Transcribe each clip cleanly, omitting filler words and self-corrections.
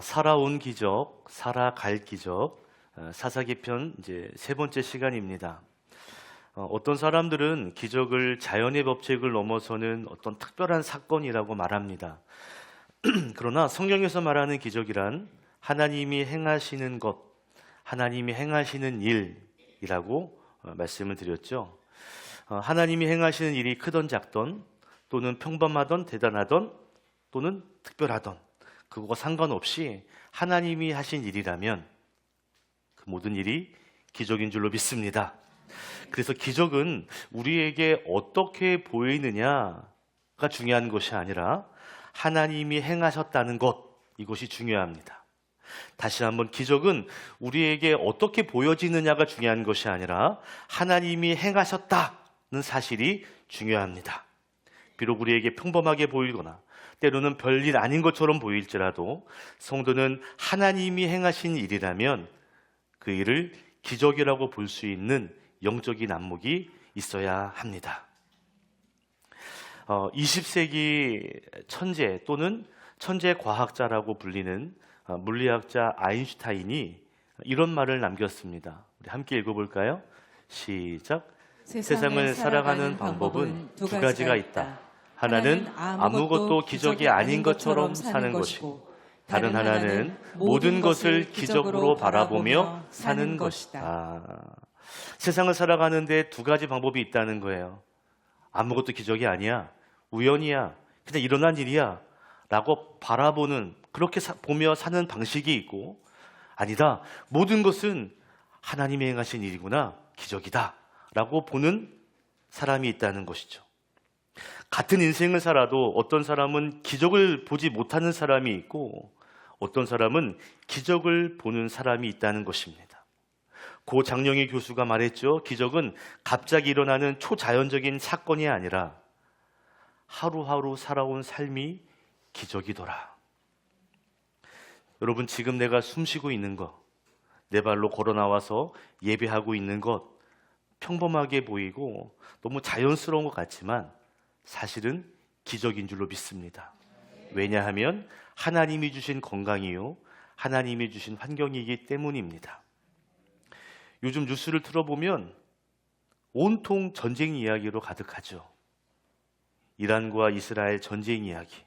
살아온 기적, 살아갈 기적, 사사기편 이제 세 번째 시간입니다. 어떤 사람들은 기적을 자연의 법칙을 넘어서는 어떤 특별한 사건이라고 말합니다. 그러나 성경에서 말하는 기적이란 하나님이 행하시는 것, 하나님이 행하시는 일이라고 말씀을 드렸죠. 하나님이 행하시는 일이 크던 작던, 또는 평범하던 대단하던, 또는 특별하던, 그거와 상관없이 하나님이 하신 일이라면 그 모든 일이 기적인 줄로 믿습니다. 그래서 기적은 우리에게 어떻게 보이느냐가 중요한 것이 아니라 하나님이 행하셨다는 것, 이것이 중요합니다. 다시 한번, 기적은 우리에게 어떻게 보여지느냐가 중요한 것이 아니라 하나님이 행하셨다는 사실이 중요합니다. 비록 우리에게 평범하게 보이거나 때로는 별일 아닌 것처럼 보일지라도 성도는 하나님이 행하신 일이라면 그 일을 기적이라고 볼 수 있는 영적인 안목이 있어야 합니다. 20세기 천재 또는 천재 과학자라고 불리는 물리학자 아인슈타인이 이런 말을 남겼습니다. 우리 함께 읽어볼까요? 시작. 세상을 살아가는 방법은 두 가지가 있다. 하나는 아무것도 기적이 아닌 것처럼 사는 것이고, 다른 하나는 모든 것을 기적으로 바라보며 사는 것이다. 세상을 살아가는데 두 가지 방법이 있다는 거예요. 아무것도 기적이 아니야, 우연이야, 그냥 일어난 일이야 라고 바라보는, 그렇게 보며 사는 방식이 있고, 아니다, 모든 것은 하나님이 행하신 일이구나, 기적이다 라고 보는 사람이 있다는 것이죠. 같은 인생을 살아도 어떤 사람은 기적을 보지 못하는 사람이 있고, 어떤 사람은 기적을 보는 사람이 있다는 것입니다. 고 장영희 교수가 말했죠. 기적은 갑자기 일어나는 초자연적인 사건이 아니라 하루하루 살아온 삶이 기적이더라. 여러분, 지금 내가 숨쉬고 있는 것, 내 발로 걸어 나와서 예배하고 있는 것, 평범하게 보이고 너무 자연스러운 것 같지만 사실은 기적인 줄로 믿습니다. 왜냐하면 하나님이 주신 건강이요, 하나님이 주신 환경이기 때문입니다. 요즘 뉴스를 틀어보면 온통 전쟁 이야기로 가득하죠. 이란과 이스라엘 전쟁 이야기.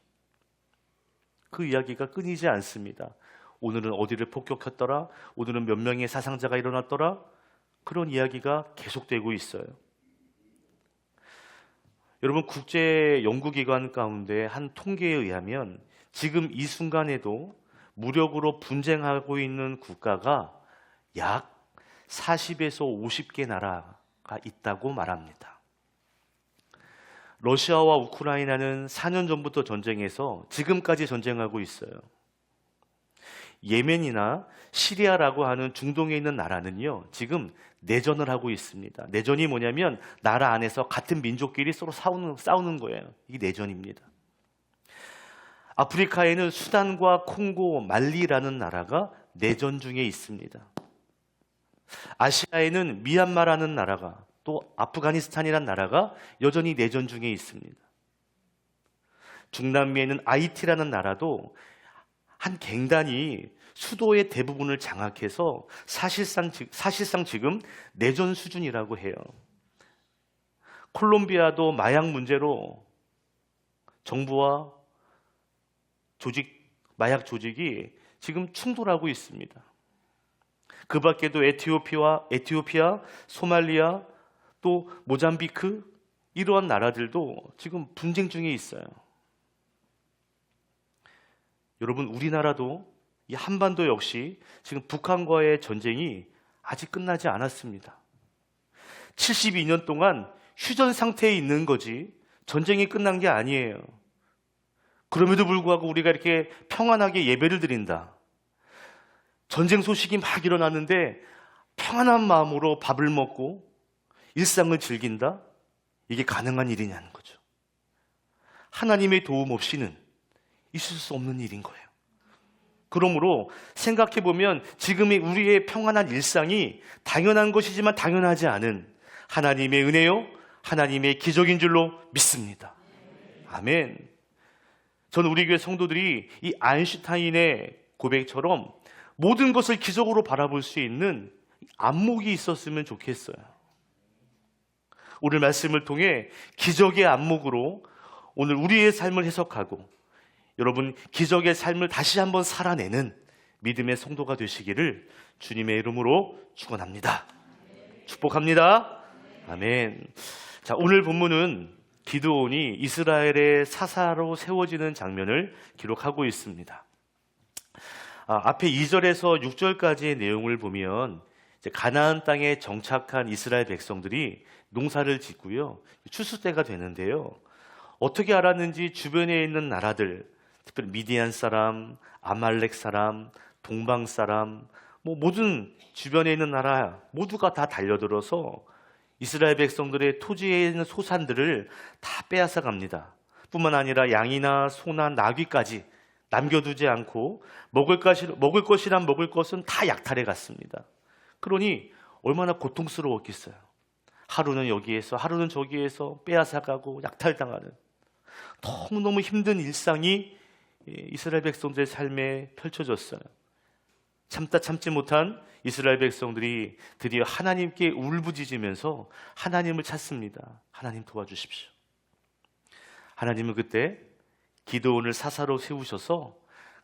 그 이야기가 끊이지 않습니다. 오늘은 어디를 폭격했더라, 오늘은 몇 명의 사상자가 일어났더라, 그런 이야기가 계속되고 있어요. 여러분, 국제 연구기관 가운데 한 통계에 의하면 지금 이 순간에도 무력으로 분쟁하고 있는 국가가 약 40에서 50개 나라가 있다고 말합니다. 러시아와 우크라이나는 4년 전부터 전쟁해서 지금까지 전쟁하고 있어요. 예멘이나 시리아라고 하는 중동에 있는 나라는요, 지금 내전을 하고 있습니다. 내전이 뭐냐면 나라 안에서 같은 민족끼리 서로 싸우는 거예요. 이게 내전입니다. 아프리카에는 수단과 콩고, 말리라는 나라가 내전 중에 있습니다. 아시아에는 미얀마라는 나라가, 또 아프가니스탄이라는 나라가 여전히 내전 중에 있습니다. 중남미에는 아이티라는 나라도 한 갱단이 수도의 대부분을 장악해서 사실상 지금 내전 수준이라고 해요. 콜롬비아도 마약 문제로 정부와 마약 조직이 지금 충돌하고 있습니다. 그 밖에도 에티오피아, 소말리아, 또 모잠비크, 이러한 나라들도 지금 분쟁 중에 있어요. 여러분, 우리나라도 이 한반도 역시 지금 북한과의 전쟁이 아직 끝나지 않았습니다. 72년 동안 휴전 상태에 있는 거지 전쟁이 끝난 게 아니에요. 그럼에도 불구하고 우리가 이렇게 평안하게 예배를 드린다, 전쟁 소식이 막 일어났는데 평안한 마음으로 밥을 먹고 일상을 즐긴다, 이게 가능한 일이냐는 거죠. 하나님의 도움 없이는 있을 수 없는 일인 거예요. 그러므로 생각해보면 지금의 우리의 평안한 일상이 당연한 것이지만 당연하지 않은 하나님의 은혜요, 하나님의 기적인 줄로 믿습니다. 아멘. 저는 우리 교회 성도들이 이 아인슈타인의 고백처럼 모든 것을 기적으로 바라볼 수 있는 안목이 있었으면 좋겠어요. 오늘 말씀을 통해 기적의 안목으로 오늘 우리의 삶을 해석하고 여러분 기적의 삶을 다시 한번 살아내는 믿음의 성도가 되시기를 주님의 이름으로 축원합니다. 축복합니다. 아멘. 자, 오늘 본문은 기드온이 이스라엘의 사사로 세워지는 장면을 기록하고 있습니다. 앞에 2절에서 6절까지의 내용을 보면 이제 가나안 땅에 정착한 이스라엘 백성들이 농사를 짓고요. 추수 때가 되는데요. 어떻게 알았는지 주변에 있는 나라들, 특별히 미디안 사람, 아말렉 사람, 동방 사람, 모든 주변에 있는 나라 모두가 다 달려들어서 이스라엘 백성들의 토지에 있는 소산들을 다 빼앗아 갑니다. 뿐만 아니라 양이나 소나 나귀까지 남겨두지 않고 먹을 것이란 먹을 것은 다 약탈해 갔습니다. 그러니 얼마나 고통스러웠겠어요. 하루는 여기에서 하루는 저기에서 빼앗아가고 약탈당하는 너무너무 힘든 일상이 이스라엘 백성들의 삶에 펼쳐졌어요. 참다 참지 못한 이스라엘 백성들이 드디어 하나님께 울부짖으면서 하나님을 찾습니다. 하나님 도와주십시오. 하나님은 그때 기드온을 사사로 세우셔서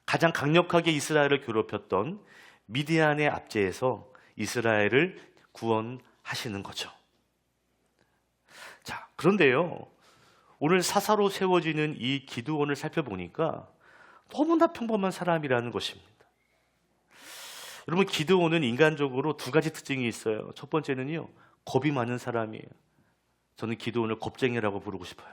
가장 강력하게 이스라엘을 괴롭혔던 미디안의 압제에서 이스라엘을 구원하시는 거죠. 자, 그런데요, 오늘 사사로 세워지는 이 기드온을 살펴보니까 너무나 평범한 사람이라는 것입니다. 여러분, 기드온은 인간적으로 두 가지 특징이 있어요. 첫 번째는요, 겁이 많은 사람이에요. 저는 기드온을 겁쟁이라고 부르고 싶어요.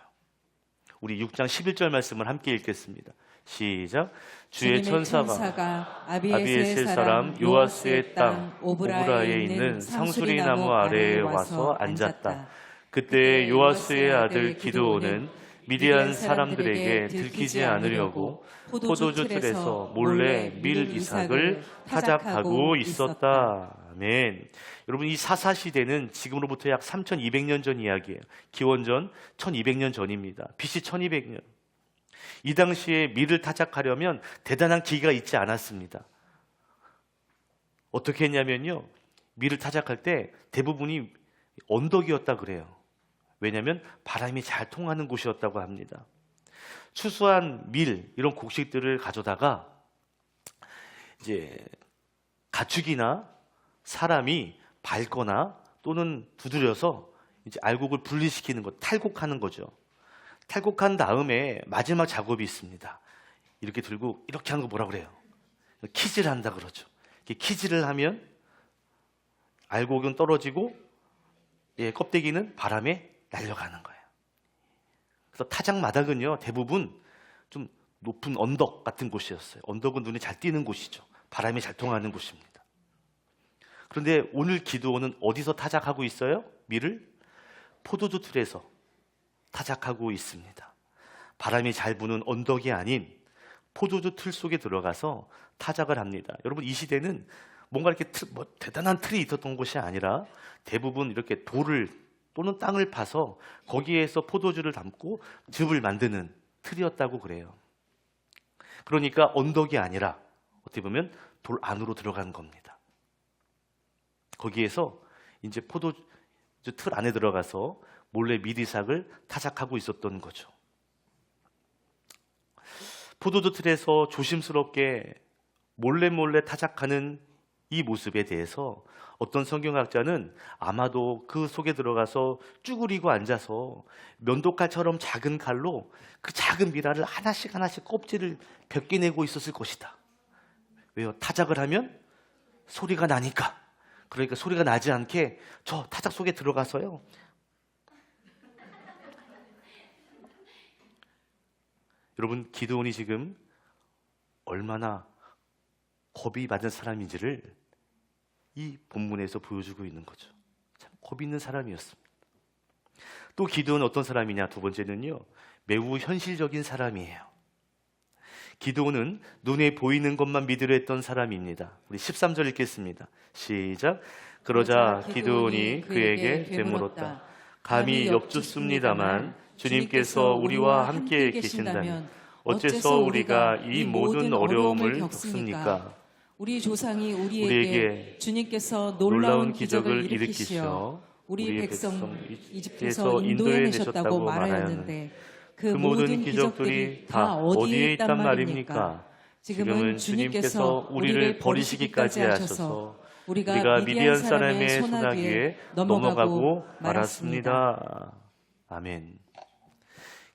우리 6장 11절 말씀을 함께 읽겠습니다. 시작. 주의 천사가 아비에셀 사람 요아스의 땅 오브라에 있는 상수리 나무 아래에 와서 앉았다. 그때 요아스의 아들 기드온은 미디안 사람들에게 들키지 않으려고 포도주 틀에서 몰래 밀 이삭을 타작하고 있었다. 아멘. 여러분, 이 사사 시대는 지금으로부터 약 3200년 전 이야기예요. 기원전 1200년 전입니다. BC 1200년. 이 당시에 밀을 타작하려면 대단한 기계가 있지 않았습니다. 어떻게 했냐면요, 밀을 타작할 때 대부분이 언덕이었다 그래요. 왜냐하면 바람이 잘 통하는 곳이었다고 합니다. 추수한 밀, 이런 곡식들을 가져다가 이제 가축이나 사람이 밟거나 또는 두드려서 이제 알곡을 분리시키는 것, 탈곡하는 거죠. 탈곡한 다음에 마지막 작업이 있습니다. 이렇게 들고 이렇게 하는 거 뭐라 그래요? 키질 한다 그러죠. 키질을 하면 알곡은 떨어지고 껍데기는 바람에 날려가는 거예요. 그래서 타작 마당은요, 대부분 좀 높은 언덕 같은 곳이었어요. 언덕은 눈에 잘 띄는 곳이죠. 바람이 잘 통하는 곳입니다. 그런데 오늘 기드온은 어디서 타작하고 있어요? 밀을? 포도주 틀에서 타작하고 있습니다. 바람이 잘 부는 언덕이 아닌 포도주 틀 속에 들어가서 타작을 합니다. 여러분, 이 시대는 뭔가 이렇게 대단한 틀이 있었던 곳이 아니라 대부분 이렇게 돌을 또는 땅을 파서 거기에서 포도주를 담고 즙을 만드는 틀이었다고 그래요. 그러니까 언덕이 아니라 어떻게 보면 돌 안으로 들어간 겁니다. 거기에서 이제 포도주 틀 안에 들어가서 몰래 밀이삭을 타작하고 있었던 거죠. 포도주 틀에서 조심스럽게 몰래 타작하는 이 모습에 대해서 어떤 성경학자는 아마도 그 속에 들어가서 쭈그리고 앉아서 면도칼처럼 작은 칼로 그 작은 미라를 하나씩 껍질을 벗겨내고 있었을 것이다. 왜요? 타작을 하면 소리가 나니까. 그러니까 소리가 나지 않게 저 타작 속에 들어가서요, 여러분, 기드온이 지금 얼마나 겁이 많은 사람인지를 이 본문에서 보여주고 있는 거죠. 참 겁 있는 사람이었습니다. 또 기드온은 어떤 사람이냐? 두 번째는요, 매우 현실적인 사람이에요. 기드온은 눈에 보이는 것만 믿으려 했던 사람입니다. 우리 13절 읽겠습니다. 시작. 그러자 기드온이 그에게 되물었다. 감히 여쭙습니다만 주님께서 우리와 함께 계신다면 어째서 우리가 이 모든 어려움을 겪습니까? 우리 조상이 우리에게 우리에게 주님께서 놀라운 기적을 일으키시어 우리 백성 이집트에서 인도해내셨다고 말하였는데 그 모든 기적들이 다 어디에 있단 말입니까? 지금은 주님께서 우리를 버리시기까지 하셔서 우리가 미디안 사람의 손아귀에 넘어가고 말았습니다. 아멘.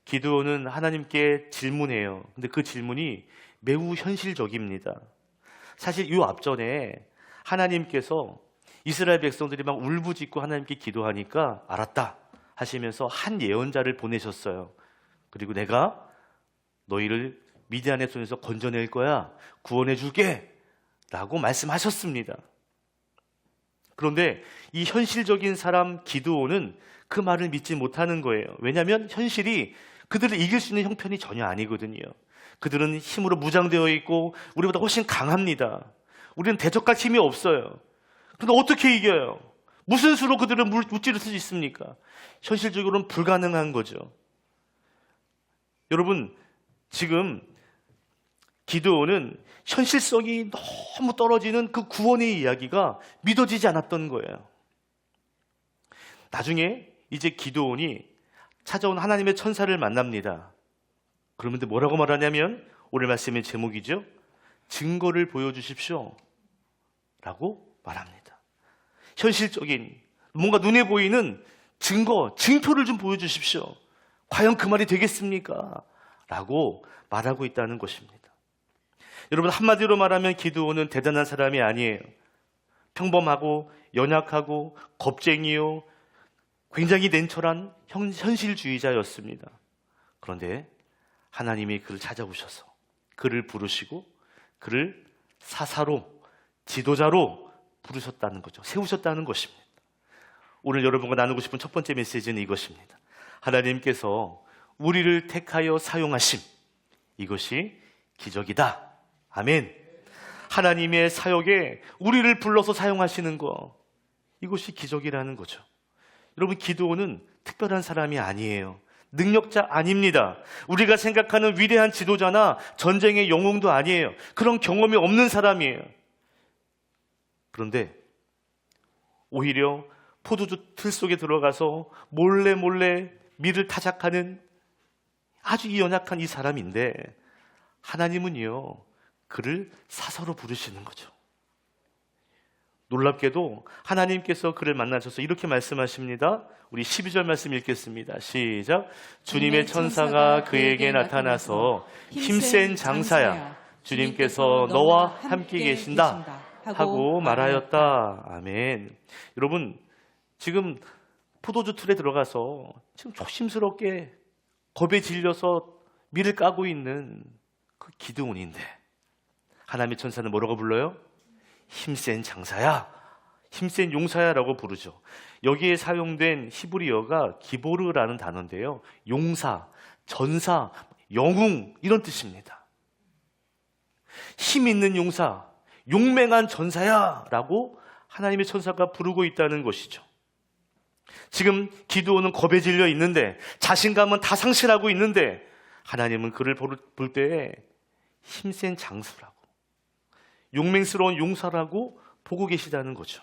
기드온은 하나님께 질문해요. 근데 그 질문이 매우 현실적입니다. 사실 이 앞전에 하나님께서 이스라엘 백성들이 막 울부짖고 하나님께 기도하니까 알았다 하시면서 한 예언자를 보내셨어요. 그리고 내가 너희를 미디안의 손에서 건져낼 거야, 구원해 줄게 라고 말씀하셨습니다. 그런데 이 현실적인 사람 기드온은 그 말을 믿지 못하는 거예요. 왜냐하면 현실이 그들을 이길 수 있는 형편이 전혀 아니거든요. 그들은 힘으로 무장되어 있고 우리보다 훨씬 강합니다. 우리는 대적할 힘이 없어요. 그런데 어떻게 이겨요? 무슨 수로 그들을 무찌를 수 있습니까? 현실적으로는 불가능한 거죠. 여러분, 지금 기드온은 현실성이 너무 떨어지는 그 구원의 이야기가 믿어지지 않았던 거예요. 나중에 이제 기드온이 찾아온 하나님의 천사를 만납니다. 그러면 뭐라고 말하냐면 오늘 말씀의 제목이죠. 증거를 보여주십시오 라고 말합니다. 현실적인 뭔가 눈에 보이는 증거, 징표를 좀 보여주십시오. 과연 그 말이 되겠습니까? 라고 말하고 있다는 것입니다. 여러분, 한마디로 말하면 기드온은 대단한 사람이 아니에요. 평범하고 연약하고 겁쟁이요, 굉장히 냉철한 현실주의자였습니다. 그런데 하나님이 그를 찾아오셔서 그를 부르시고 그를 사사로, 지도자로 부르셨다는 거죠. 세우셨다는 것입니다. 오늘 여러분과 나누고 싶은 첫 번째 메시지는 이것입니다. 하나님께서 우리를 택하여 사용하심, 이것이 기적이다. 아멘. 하나님의 사역에 우리를 불러서 사용하시는 거, 이것이 기적이라는 거죠. 여러분, 기드온은 특별한 사람이 아니에요. 능력자 아닙니다. 우리가 생각하는 위대한 지도자나 전쟁의 영웅도 아니에요. 그런 경험이 없는 사람이에요. 그런데 오히려 포도주 틀 속에 들어가서 몰래 밀을 타작하는 아주 연약한 이 사람인데 하나님은요, 그를 사사로 부르시는 거죠. 놀랍게도 하나님께서 그를 만나셔서 이렇게 말씀하십니다. 우리 12절 말씀 읽겠습니다. 시작. 주님의 천사가 그에게 나타나서 힘센 장사야, 주님께서 너와 함께 계신다 하고 말하였다. 아멘. 여러분, 지금 포도주 틀에 들어가서 지금 조심스럽게 겁에 질려서 밀을 까고 있는 그 기드온인데 하나님의 천사는 뭐라고 불러요? 힘센 장사야, 힘센 용사야 라고 부르죠. 여기에 사용된 히브리어가 기보르라는 단어인데요, 용사, 전사, 영웅 이런 뜻입니다. 힘 있는 용사, 용맹한 전사야 라고 하나님의 천사가 부르고 있다는 것이죠. 지금 기드온은 겁에 질려 있는데, 자신감은 다 상실하고 있는데 하나님은 그를 볼 때에 힘센 장수라고, 용맹스러운 용사라고 보고 계시다는 거죠.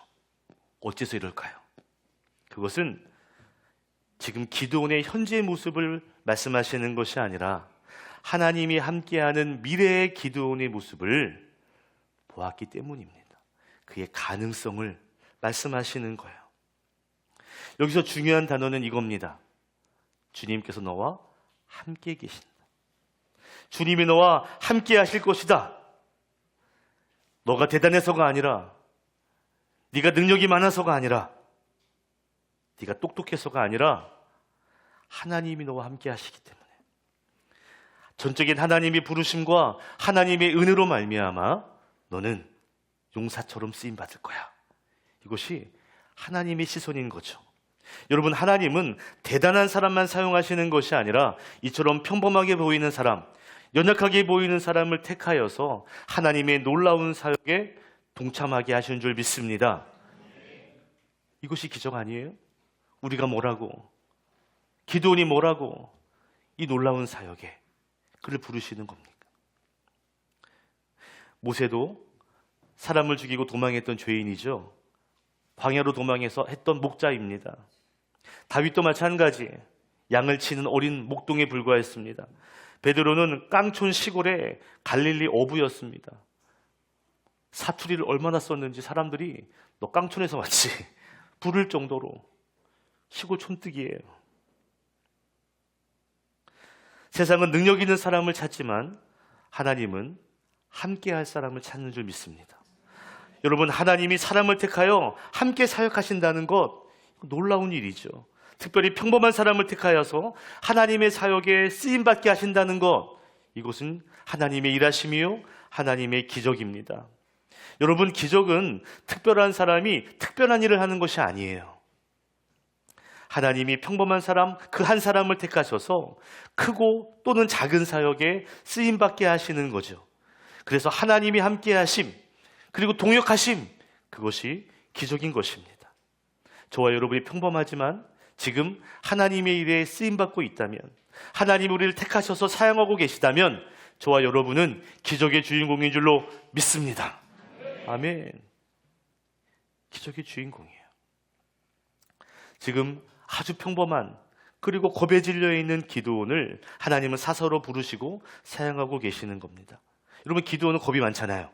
어째서 이럴까요? 그것은 지금 기드온의 현재의 모습을 말씀하시는 것이 아니라 하나님이 함께하는 미래의 기드온의 모습을 보았기 때문입니다. 그의 가능성을 말씀하시는 거예요. 여기서 중요한 단어는 이겁니다. 주님께서 너와 함께 계신다. 주님이 너와 함께 하실 것이다. 너가 대단해서가 아니라, 네가 능력이 많아서가 아니라, 네가 똑똑해서가 아니라 하나님이 너와 함께 하시기 때문에, 전적인 하나님의 부르심과 하나님의 은혜로 말미암아 너는 용사처럼 쓰임받을 거야. 이것이 하나님의 시선인 거죠. 여러분, 하나님은 대단한 사람만 사용하시는 것이 아니라 이처럼 평범하게 보이는 사람, 연약하게 보이는 사람을 택하여서 하나님의 놀라운 사역에 동참하게 하신 줄 믿습니다. 이것이 기적 아니에요? 우리가 뭐라고, 기드온이 뭐라고 이 놀라운 사역에 그를 부르시는 겁니까? 모세도 사람을 죽이고 도망했던 죄인이죠. 광야로 도망해서 했던 목자입니다. 다윗도 마찬가지, 양을 치는 어린 목동에 불과했습니다. 베드로는 깡촌 시골의 갈릴리 어부였습니다. 사투리를 얼마나 썼는지 사람들이 너 깡촌에서 왔지 부를 정도로 시골 촌뜨기예요. 세상은 능력 있는 사람을 찾지만 하나님은 함께할 사람을 찾는 줄 믿습니다. 여러분, 하나님이 사람을 택하여 함께 사역하신다는 것 놀라운 일이죠. 특별히 평범한 사람을 택하여서 하나님의 사역에 쓰임받게 하신다는 것, 이것은 하나님의 일하심이요 하나님의 기적입니다. 여러분, 기적은 특별한 사람이 특별한 일을 하는 것이 아니에요. 하나님이 평범한 사람, 그 한 사람을 택하셔서 크고 또는 작은 사역에 쓰임받게 하시는 거죠. 그래서 하나님이 함께 하심, 그리고 동역하심, 그것이 기적인 것입니다. 저와 여러분이 평범하지만 지금 하나님의 일에 쓰임받고 있다면, 하나님이 우리를 택하셔서 사용하고 계시다면 저와 여러분은 기적의 주인공인 줄로 믿습니다. 아멘. 기적의 주인공이에요. 지금 아주 평범한, 그리고 겁에 질려 있는 기드온을 하나님은 사서로 부르시고 사용하고 계시는 겁니다. 여러분, 기드온은 겁이 많잖아요.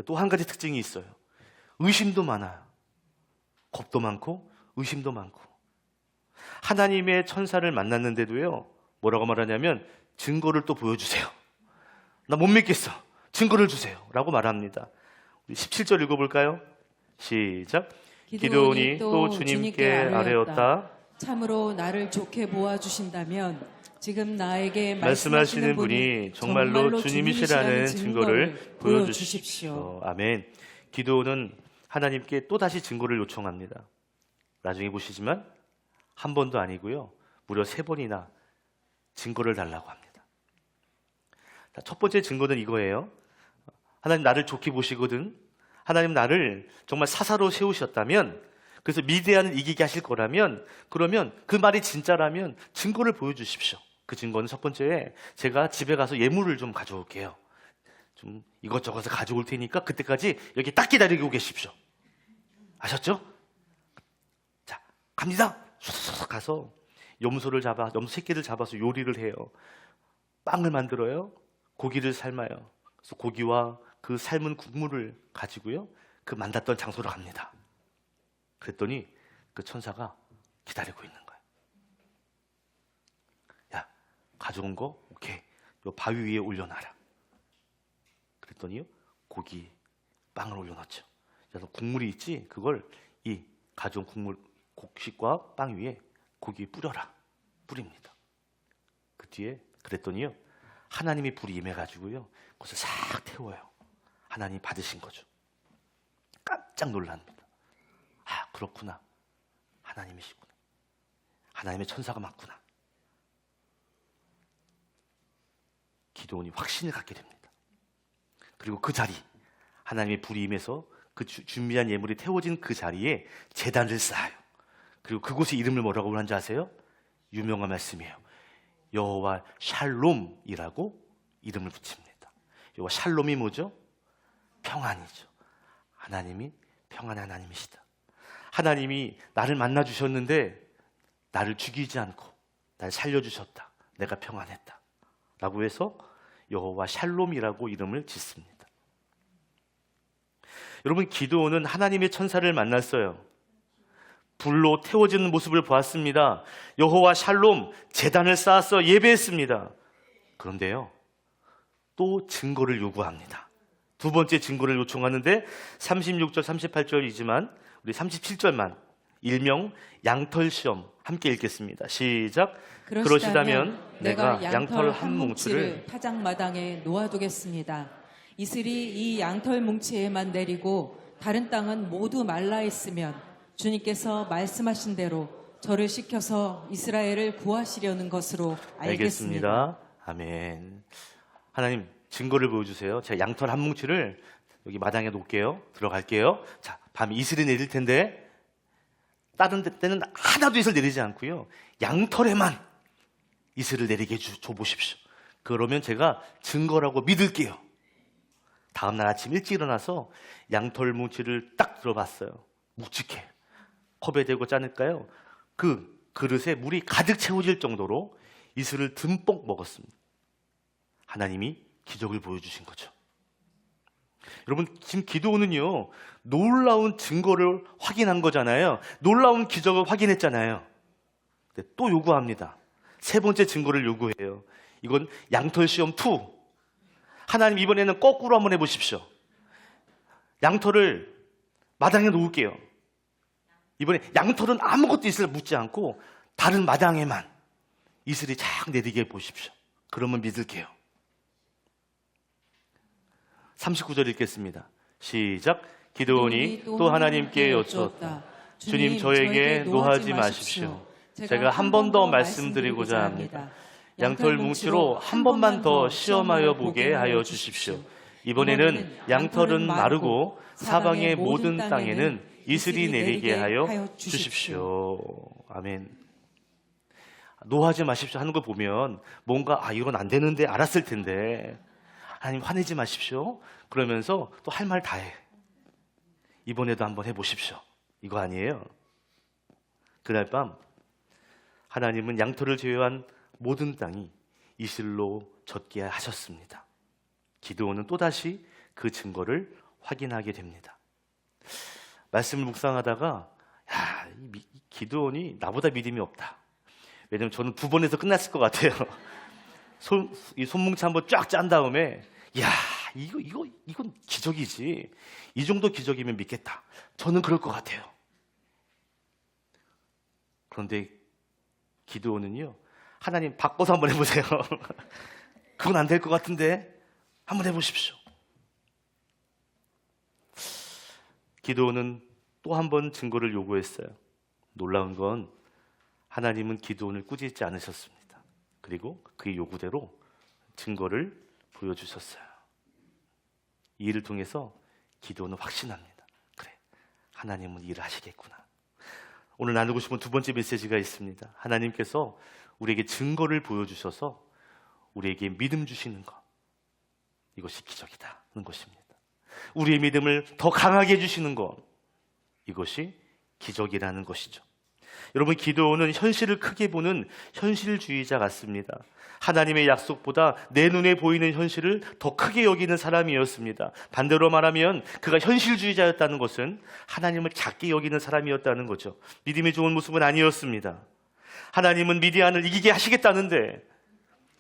또 한 가지 특징이 있어요. 의심도 많아요. 겁도 많고 의심도 많고. 하나님의 천사를 만났는데도요, 뭐라고 말하냐면 증거를 또 보여주세요. 나 못 믿겠어. 증거를 주세요. 라고 말합니다. 우리 17절 읽어볼까요? 시작. 기드온이 또 주님께 아뢰었다. 참으로 나를 좋게 보아주신다면 지금 나에게 말씀하시는 분이 정말로 주님이시라는 증거를 보여주십시오. 아멘. 기드온은 하나님께 또다시 증거를 요청합니다. 나중에 보시지만 한 번도 아니고요, 무려 3번이나 증거를 달라고 합니다. 첫 번째 증거는 이거예요. 하나님 나를 좋게 보시거든, 하나님 나를 정말 사사로 세우셨다면, 그래서 미디안을 이기게 하실 거라면, 그러면 그 말이 진짜라면 증거를 보여주십시오. 그 증거는 첫 번째에 제가 집에 가서 예물을 좀 가져올게요. 좀 이것저것을 가져올 테니까 그때까지 여기 딱 기다리고 계십시오. 아셨죠? 자, 갑니다. 쏙쏙 가서 염소 새끼를 잡아서 요리를 해요. 빵을 만들어요. 고기를 삶아요. 그래서 고기와 그 삶은 국물을 가지고요, 그 만났던 장소로 갑니다. 그랬더니 그 천사가 기다리고 있는 거예요. 야, 가져온 거 오케이, 요 바위 위에 올려놔라. 그랬더니요, 고기, 빵을 올려놨죠. 그래서 국물이 있지, 그걸 이 가져온 국물, 곡식과 빵 위에 고기 뿌려라. 뿌립니다. 그 뒤에 그랬더니요, 하나님이 불이 임해가지고요, 그것을 싹 태워요. 하나님이 받으신 거죠. 깜짝 놀랍니다. 아, 그렇구나. 하나님이시구나. 하나님의 천사가 맞구나. 기드온이 확신을 갖게 됩니다. 그리고 그 자리, 하나님의 불이 임해서 그 준비한 예물이 태워진 그 자리에 제단을 쌓아요. 그리고 그곳의 이름을 뭐라고 하는지 아세요? 유명한 말씀이에요. 여호와 샬롬이라고 이름을 붙입니다. 여호와 샬롬이 뭐죠? 평안이죠. 하나님이 평안의 하나님이시다. 하나님이 나를 만나주셨는데 나를 죽이지 않고 나를 살려주셨다. 내가 평안했다. 라고 해서 여호와 샬롬이라고 이름을 짓습니다. 여러분, 기드온은 하나님의 천사를 만났어요. 불로 태워지는 모습을 보았습니다. 여호와 샬롬, 제단을 쌓아서 예배했습니다. 그런데요, 또 증거를 요구합니다. 두 번째 증거를 요청하는데 36절, 38절이지만 우리 37절만, 일명 양털 시험 함께 읽겠습니다. 시작. 그러시다면 내가 양털 한 뭉치를 타작마당에 놓아두겠습니다. 이슬이 이 양털 뭉치에만 내리고 다른 땅은 모두 말라 있으면 주님께서 말씀하신 대로 저를 시켜서 이스라엘을 구하시려는 것으로 알겠습니다. 아멘. 하나님, 증거를 보여주세요. 제가 양털 한 뭉치를 여기 마당에 놓을게요. 들어갈게요. 자, 밤에 이슬이 내릴 텐데 다른 때는 하나도 이슬 내리지 않고요, 양털에만 이슬을 내리게 줘보십시오. 그러면 제가 증거라고 믿을게요. 다음날 아침 일찍 일어나서 양털 뭉치를 딱 들어봤어요. 묵직해. 컵에 대고 짜니까요, 그 그릇에 물이 가득 채워질 정도로 이슬을 듬뿍 먹었습니다. 하나님이 기적을 보여주신 거죠. 여러분, 지금 기도는요, 놀라운 증거를 확인한 거잖아요. 놀라운 기적을 확인했잖아요. 근데 또 요구합니다. 세 번째 증거를 요구해요. 이건 양털 시험 2. 하나님, 이번에는 거꾸로 한번 해보십시오. 양털을 마당에 놓을게요. 이번에 양털은 아무것도 이슬을 묻지 않고 다른 마당에만 이슬이 쫙 내리게 해보십시오. 그러면 믿을게요. 39절 읽겠습니다. 시작. 기드온이 또 하나님께 여쭈었다. 주님, 저에게 노하지 마십시오. 제가 한 번 더 말씀드리고자 합니다. 양털 뭉치로 한 번만 더 시험하여 보게 하여 주십시오. 이번에는 양털은 마르고 사방의 모든 땅에는 이슬이 내리게 하여 주십시오. 아멘. 노하지 마십시오 하는 거 보면 뭔가 이건 안 되는데 알았을 텐데, 하나님 화내지 마십시오 그러면서 또 할 말 다 해. 이번에도 한번 해보십시오. 이거 아니에요. 그날 밤 하나님은 양털을 제외한 모든 땅이 이슬로 젖게 하셨습니다. 기드온은 또다시 그 증거를 확인하게 됩니다. 말씀을 묵상하다가 이 기드온이 나보다 믿음이 없다. 왜냐면 저는 2번에서 끝났을 것 같아요. 이 손뭉치 한번 쫙 짠 다음에 이건 기적이지. 이 정도 기적이면 믿겠다. 저는 그럴 것 같아요. 그런데 기드온은요, 하나님 바꿔서 한번 해보세요. 그건 안 될 것 같은데 한번 해보십시오. 기드온은 또 한 번 증거를 요구했어요. 놀라운 건 하나님은 기드온을 꾸짖지 않으셨습니다. 그리고 그의 요구대로 증거를 보여주셨어요. 이 일을 통해서 기드온은 확신합니다. 그래, 하나님은 일을 하시겠구나. 오늘 나누고 싶은 두 번째 메시지가 있습니다. 하나님께서 우리에게 증거를 보여주셔서 우리에게 믿음 주시는 것, 이것이 기적이다 하는 것입니다. 우리의 믿음을 더 강하게 해주시는 것, 이것이 기적이라는 것이죠. 여러분, 기드온은 현실을 크게 보는 현실주의자 같습니다. 하나님의 약속보다 내 눈에 보이는 현실을 더 크게 여기는 사람이었습니다. 반대로 말하면 그가 현실주의자였다는 것은 하나님을 작게 여기는 사람이었다는 거죠. 믿음이 좋은 모습은 아니었습니다. 하나님은 미디안을 이기게 하시겠다는데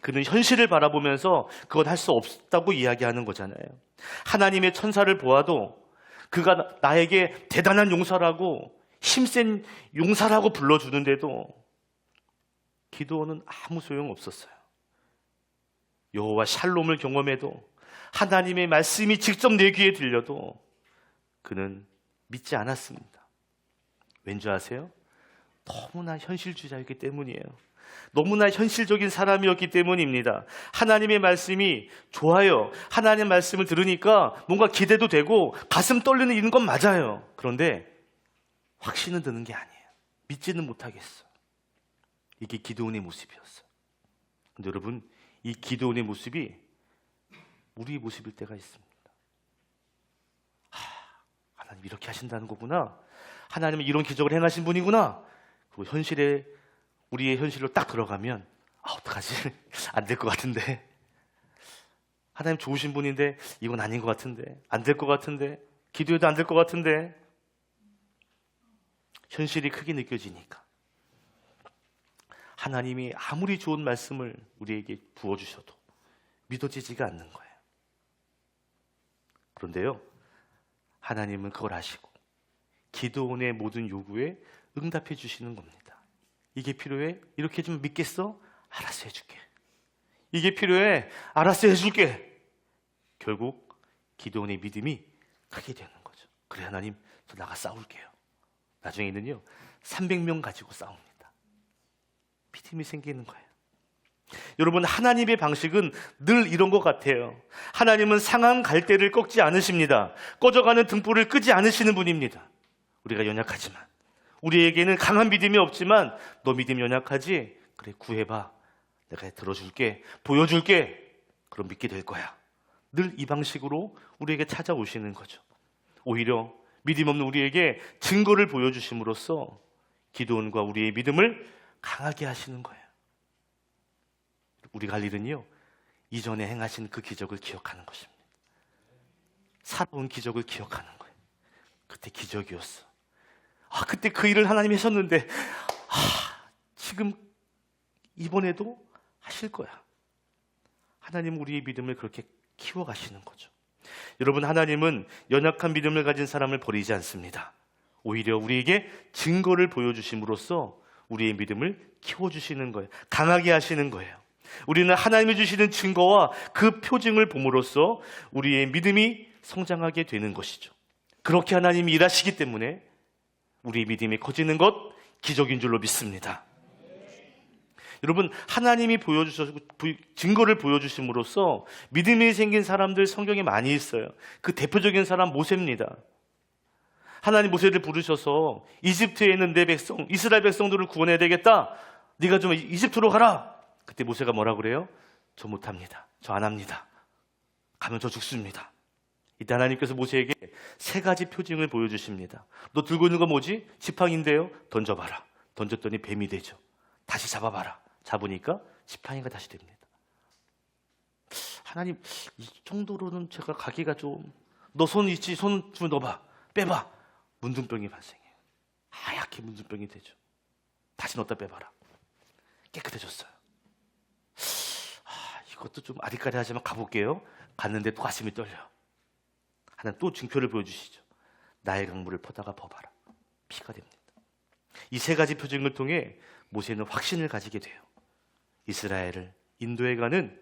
그는 현실을 바라보면서 그건 할 수 없다고 이야기하는 거잖아요. 하나님의 천사를 보아도 그가 나에게 대단한 용사라고, 힘센 용사라고 불러주는데도 기드온은 아무 소용없었어요. 여호와 샬롬을 경험해도, 하나님의 말씀이 직접 내 귀에 들려도 그는 믿지 않았습니다. 왠지 아세요? 너무나 현실주의자였기 때문이에요. 너무나 현실적인 사람이었기 때문입니다. 하나님의 말씀이 좋아요. 하나님의 말씀을 들으니까 뭔가 기대도 되고 가슴 떨리는 건 맞아요. 그런데 확신은 드는 게 아니에요. 믿지는 못하겠어. 이게 기드온의 모습이었어요. 근데 여러분, 이 기드온의 모습이 우리의 모습일 때가 있습니다. 하나님 이렇게 하신다는 거구나. 하나님은 이런 기적을 행하신 분이구나. 그리고 우리의 현실로 딱 들어가면 어떡하지? 안 될 것 같은데. 하나님 좋으신 분인데 이건 아닌 것 같은데. 안 될 것 같은데. 기도해도 안 될 것 같은데. 현실이 크게 느껴지니까 하나님이 아무리 좋은 말씀을 우리에게 부어주셔도 믿어지지가 않는 거예요. 그런데요, 하나님은 그걸 아시고 기드온의 모든 요구에 응답해 주시는 겁니다. 이게 필요해? 이렇게 해주면 믿겠어? 알았어, 해줄게. 이게 필요해? 알았어, 해줄게. 결국 기드온의 믿음이 크게 되는 거죠. 그래, 하나님, 저 나가 싸울게요. 나중에는요 300명 가지고 싸웁니다. 믿음이 생기는 거예요. 여러분, 하나님의 방식은 늘 이런 것 같아요. 하나님은 상한 갈대를 꺾지 않으십니다. 꺼져가는 등불을 끄지 않으시는 분입니다. 우리가 연약하지만, 우리에게는 강한 믿음이 없지만 너 믿음 연약하지? 그래, 구해봐. 내가 들어줄게, 보여줄게. 그럼 믿게 될 거야. 늘 이 방식으로 우리에게 찾아오시는 거죠. 오히려 믿음 없는 우리에게 증거를 보여주심으로써 기도원과 우리의 믿음을 강하게 하시는 거예요. 우리가 할 일은요, 이전에 행하신 그 기적을 기억하는 것입니다. 살아온 기적을 기억하는 거예요. 그때 기적이었어. 그때 그 일을 하나님이 하셨는데, 지금 이번에도 하실 거야. 하나님은 우리의 믿음을 그렇게 키워가시는 거죠. 여러분, 하나님은 연약한 믿음을 가진 사람을 버리지 않습니다. 오히려 우리에게 증거를 보여주심으로써 우리의 믿음을 키워주시는 거예요. 강하게 하시는 거예요. 우리는 하나님이 주시는 증거와 그 표징을 봄으로써 우리의 믿음이 성장하게 되는 것이죠. 그렇게 하나님이 일하시기 때문에 우리의 믿음이 커지는 것 기적인 줄로 믿습니다. 여러분, 하나님이 증거를 보여주심으로써 믿음이 생긴 사람들 성경에 많이 있어요. 그 대표적인 사람 모세입니다. 하나님 모세를 부르셔서 이집트에 있는 내 백성, 이스라엘 백성들을 구원해야 되겠다. 네가 좀 이집트로 가라. 그때 모세가 뭐라 그래요? 저 못합니다. 저 안 합니다. 가면 저 죽습니다. 이때 하나님께서 모세에게 3가지 표징을 보여주십니다. 너 들고 있는 거 뭐지? 지팡이인데요. 던져봐라. 던졌더니 뱀이 되죠. 다시 잡아봐라. 잡으니까 지팡이가 다시 됩니다. 하나님, 이 정도로는 제가 가기가 좀... 너 손 있지? 손 좀 넣어봐. 빼봐. 문둥병이 발생해요. 하얗게 문둥병이 되죠. 다시 넣었다 빼봐라. 깨끗해졌어요. 이것도 좀 아리까리하지만 가볼게요. 갔는데 또 가슴이 떨려. 하나님 또 증표를 보여주시죠. 나의 강물을 퍼다가 퍼봐라. 피가 됩니다. 이 3가지 표징을 통해 모세는 확신을 가지게 돼요. 이스라엘을 인도해가는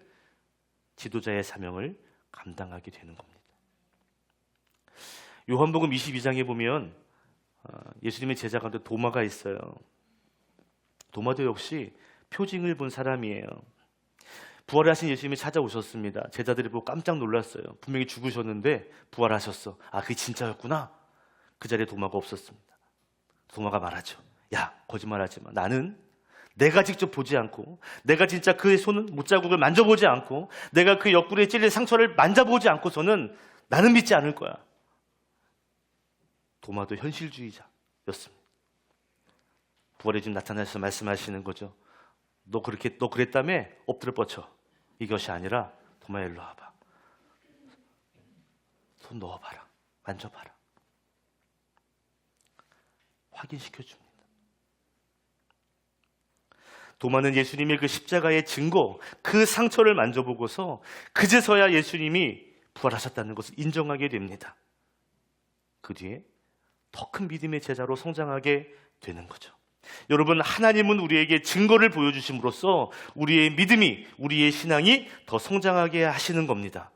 지도자의 사명을 감당하게 되는 겁니다. 요한복음 22장에 보면 예수님의 제자 가운데 도마가 있어요. 도마도 역시 표징을 본 사람이에요. 부활하신 예수님이 찾아오셨습니다. 제자들이 보고 깜짝 놀랐어요. 분명히 죽으셨는데 부활하셨어. 그게 진짜였구나. 그 자리에 도마가 없었습니다. 도마가 말하죠. 야, 거짓말하지 마. 나는 내가 직접 보지 않고, 내가 진짜 그의 손은 못자국을 만져보지 않고, 내가 그 옆구리에 찔린 상처를 만져보지 않고서는 나는 믿지 않을 거야. 도마도 현실주의자였습니다. 부활에 지금 나타나셔서 말씀하시는 거죠. 너 그랬다며? 엎드려 뻗쳐. 이것이 아니라 도마야, 일로 와봐. 손 넣어봐라. 만져봐라. 확인시켜줍니다. 도마는 예수님의 그 십자가의 증거, 그 상처를 만져보고서 그제서야 예수님이 부활하셨다는 것을 인정하게 됩니다. 그 뒤에 더 큰 믿음의 제자로 성장하게 되는 거죠. 여러분, 하나님은 우리에게 증거를 보여주심으로써 우리의 믿음이, 우리의 신앙이 더 성장하게 하시는 겁니다.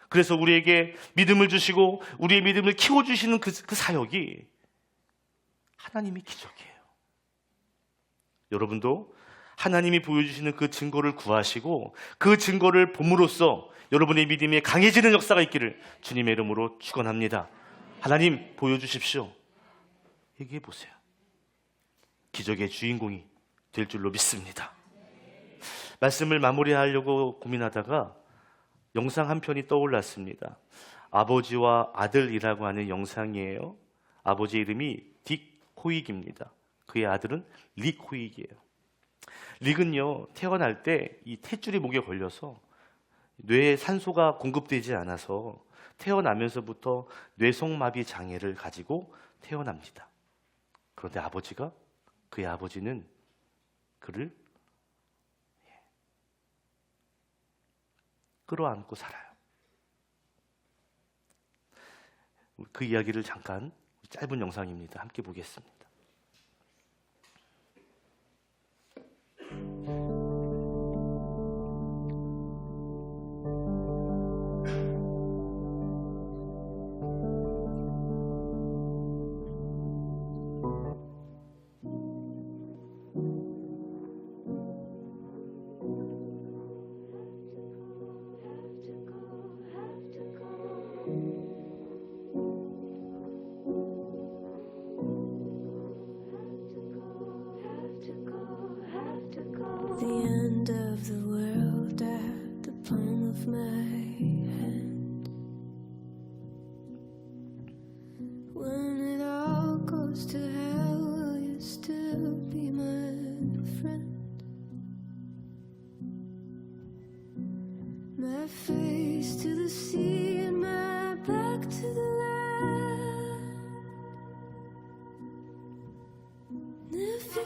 그래서 우리에게 믿음을 주시고 우리의 믿음을 키워주시는 그 사역이 하나님의 기적이에요. 여러분도 하나님이 보여주시는 그 증거를 구하시고 그 증거를 봄으로써 여러분의 믿음이 강해지는 역사가 있기를 주님의 이름으로 축원합니다. 하나님 보여주십시오. 얘기해 보세요. 기적의 주인공이 될 줄로 믿습니다. 말씀을 마무리하려고 고민하다가 영상 한 편이 떠올랐습니다. 아버지와 아들이라고 하는 영상이에요. 아버지 이름이 딕 호익입니다. 그의 아들은 릭 호익이에요. 릭은요, 태어날 때 이 탯줄이 목에 걸려서 뇌에 산소가 공급되지 않아서 태어나면서부터 뇌성마비 장애를 가지고 태어납니다. 그런데 그의 아버지는 그를 끌어안고 살아요. 그 이야기를 잠깐, 짧은 영상입니다. 함께 보겠습니다.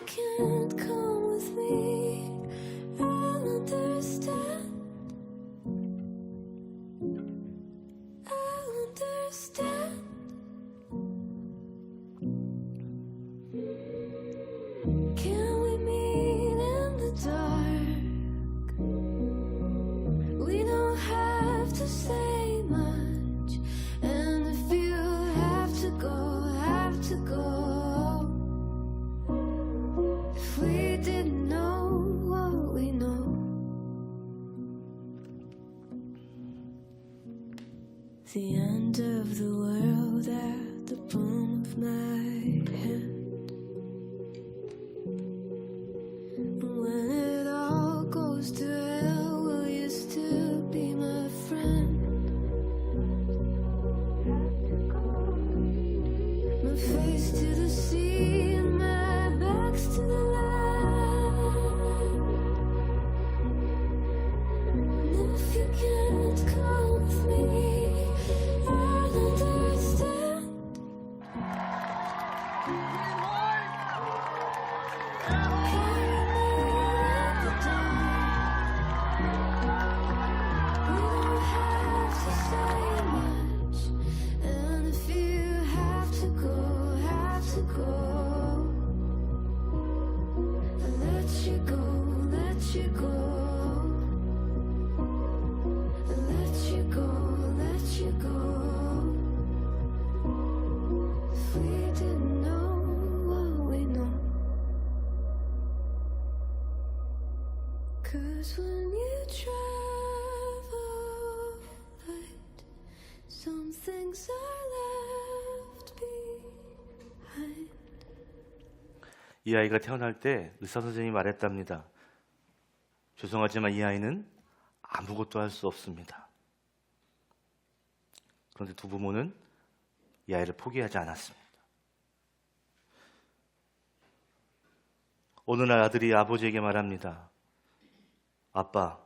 can't come with me, I'll understand. I'll understand. Can we meet in the dark? We don't have to say much, and if you have to go, have to go. If we didn't know what we know, the end of the world at the palm of my hand. When it all goes to hell, will you still be my friend? My face to the sea and my back's to the land. And if you can't come with me, I'll understand. Cause when you travel light, some things are left behind. 이 아이가 태어날 때 의사 선생님이 말했답니다. 죄송하지만 이 아이는 아무것도 할 수 없습니다. 그런데 두 부모는 이 아이를 포기하지 않았습니다. 어느 날 아들이 아버지에게 말합니다. 아빠,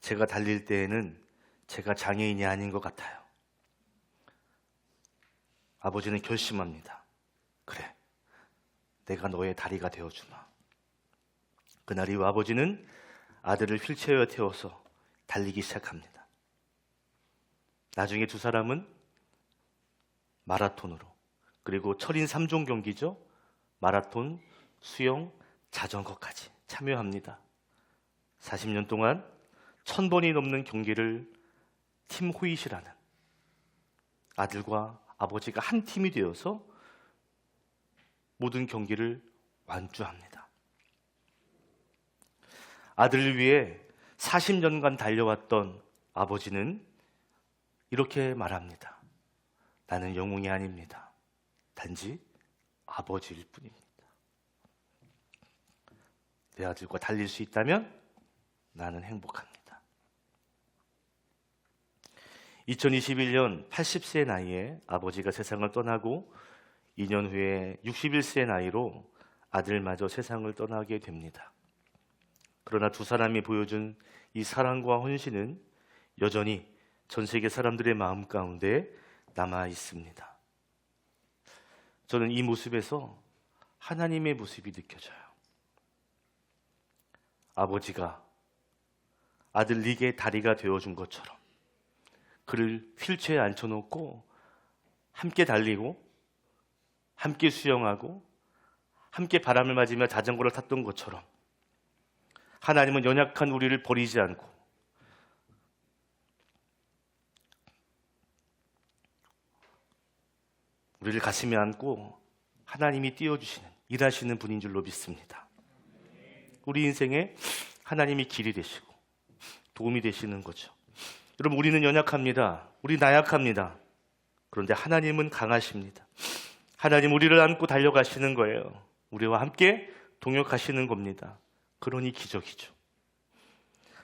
제가 달릴 때에는 제가 장애인이 아닌 것 같아요. 아버지는 결심합니다. 그래, 내가 너의 다리가 되어주마. 그날 이후 아버지는 아들을 휠체어에 태워서 달리기 시작합니다. 나중에 두 사람은 마라톤으로, 그리고 철인 3종 경기죠. 마라톤, 수영, 자전거까지 참여합니다. 40년 동안 1000번이 넘는 경기를 팀 호잇이라는 아들과 아버지가 한 팀이 되어서 모든 경기를 완주합니다. 아들을 위해 40년간 달려왔던 아버지는 이렇게 말합니다. 나는 영웅이 아닙니다. 단지 아버지일 뿐입니다. 내 아들과 달릴 수 있다면 나는 행복합니다. 2021년 80세 나이에 아버지가 세상을 떠나고 2년 후에 61세 나이로 아들마저 세상을 떠나게 됩니다. 그러나 두 사람이 보여준 이 사랑과 헌신은 여전히 전 세계 사람들의 마음 가운데 남아 있습니다. 저는 이 모습에서 하나님의 모습이 느껴져요. 아버지가 아들 릭의 다리가 되어준 것처럼 그를 휠체어에 앉혀놓고 함께 달리고 함께 수영하고 함께 바람을 맞으며 자전거를 탔던 것처럼 하나님은 연약한 우리를 버리지 않고 우리를 가슴에 안고 하나님이 띄워주시는, 일하시는 분인 줄로 믿습니다. 우리 인생에 하나님이 길이 되시고 도움이 되시는 거죠. 여러분, 우리는 연약합니다. 우리 나약합니다. 그런데 하나님은 강하십니다. 하나님 우리를 안고 달려가시는 거예요. 우리와 함께 동역하시는 겁니다. 그러니 기적이죠.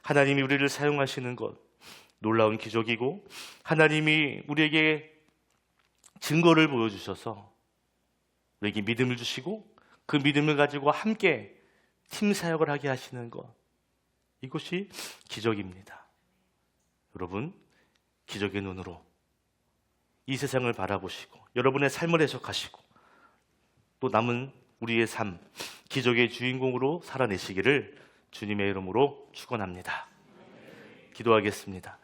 하나님이 우리를 사용하시는 것 놀라운 기적이고, 하나님이 우리에게 증거를 보여주셔서 우리에게 믿음을 주시고 그 믿음을 가지고 함께 팀 사역을 하게 하시는 것, 이것이 기적입니다. 여러분, 기적의 눈으로 이 세상을 바라보시고 여러분의 삶을 해석하시고 또 남은 우리의 삶, 기적의 주인공으로 살아내시기를 주님의 이름으로 축원합니다. 기도하겠습니다.